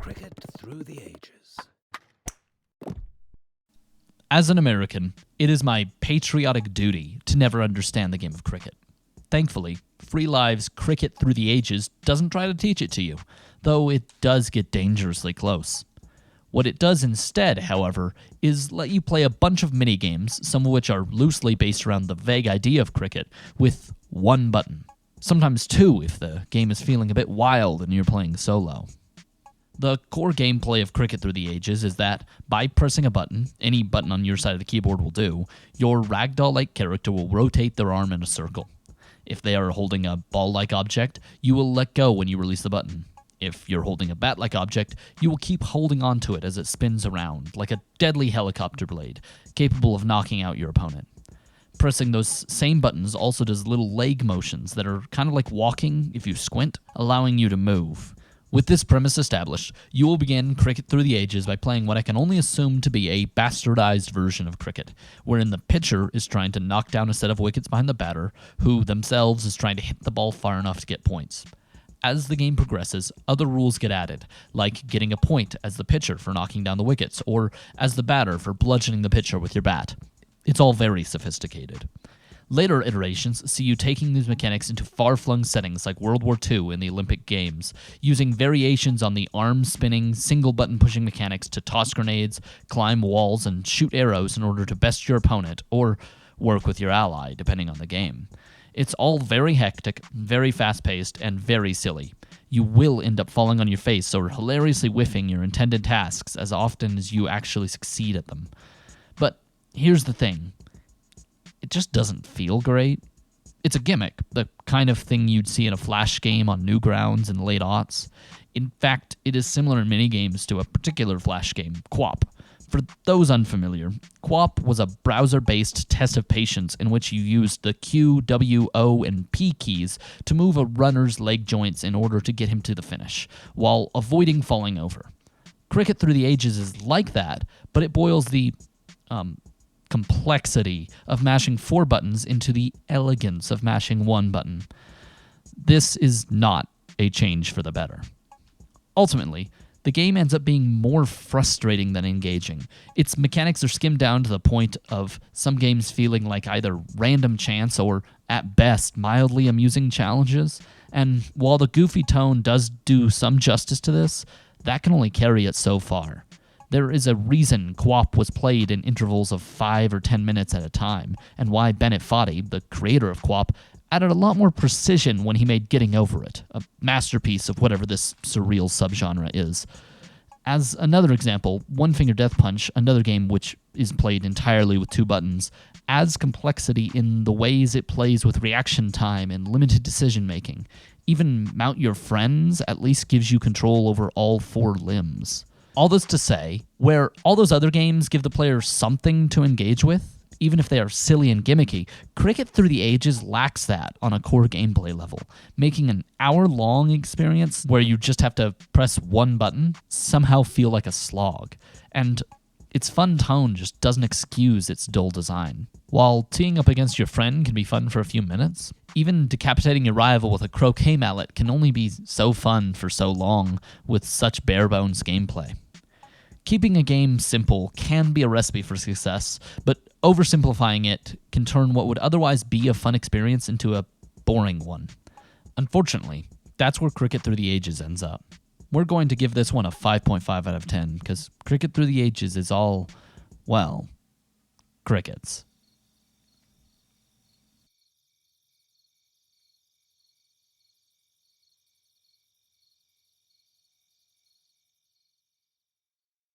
Cricket through the ages. As an American, it is my patriotic duty to never understand the game of cricket. Thankfully, Free Live's Cricket Through the Ages doesn't try to teach it to you, though it does get dangerously close. What it does instead, however, is let you play a bunch of minigames, some of which are loosely based around the vague idea of cricket, with one button. Sometimes two if the game is feeling a bit wild and you're playing solo. The core gameplay of Cricket Through the Ages is that, by pressing a button, any button on your side of the keyboard will do, your ragdoll-like character will rotate their arm in a circle. If they are holding a ball-like object, you will let go when you release the button. If you're holding a bat-like object, you will keep holding onto it as it spins around, like a deadly helicopter blade, capable of knocking out your opponent. Pressing those same buttons also does little leg motions that are kind of like walking if you squint, allowing you to move. With this premise established, you will begin Cricket Through the Ages by playing what I can only assume to be a bastardized version of cricket, wherein the pitcher is trying to knock down a set of wickets behind the batter, who themselves is trying to hit the ball far enough to get points. As the game progresses, other rules get added, like getting a point as the pitcher for knocking down the wickets, or as the batter for bludgeoning the pitcher with your bat. It's all very sophisticated. Later iterations see you taking these mechanics into far-flung settings like World War II in the Olympic Games, using variations on the arm-spinning, single-button pushing mechanics to toss grenades, climb walls, and shoot arrows in order to best your opponent, or work with your ally, depending on the game. It's all very hectic, very fast-paced, and very silly. You will end up falling on your face or hilariously whiffing your intended tasks as often as you actually succeed at them. But here's the thing. It just doesn't feel great. It's a gimmick, the kind of thing you'd see in a flash game on Newgrounds in the late aughts. In fact, it is similar in minigames to a particular flash game, QWOP. For those unfamiliar, QWOP was a browser-based test of patience in which you used the Q, W, O, and P keys to move a runner's leg joints in order to get him to the finish, while avoiding falling over. Cricket Through the Ages is like that, but it boils the complexity of mashing 4 buttons into the elegance of mashing 1 button. This is not a change for the better. Ultimately, the game ends up being more frustrating than engaging. Its mechanics are skimmed down to the point of some games feeling like either random chance or, at best, mildly amusing challenges. And while the goofy tone does do some justice to this, that can only carry it so far. There is a reason QWOP was played in intervals of 5 or 10 minutes at a time, and why Bennett Foddy, the creator of QWOP, added a lot more precision when he made Getting Over It, a masterpiece of whatever this surreal subgenre is. As another example, One Finger Death Punch, another game which is played entirely with 2 buttons, adds complexity in the ways it plays with reaction time and limited decision-making. Even Mount Your Friends at least gives you control over all 4 limbs. All this to say, where all those other games give the player something to engage with, even if they are silly and gimmicky, Cricket Through the Ages lacks that on a core gameplay level, making an hour-long experience where you just have to press 1 button somehow feel like a slog. And its fun tone just doesn't excuse its dull design. While teeing up against your friend can be fun for a few minutes, even decapitating your rival with a croquet mallet can only be so fun for so long with such bare-bones gameplay. Keeping a game simple can be a recipe for success, but oversimplifying it can turn what would otherwise be a fun experience into a boring one. Unfortunately, that's where Cricket Through the Ages ends up. We're going to give this one a 5.5 out of 10, because Cricket Through the Ages is all, well, crickets.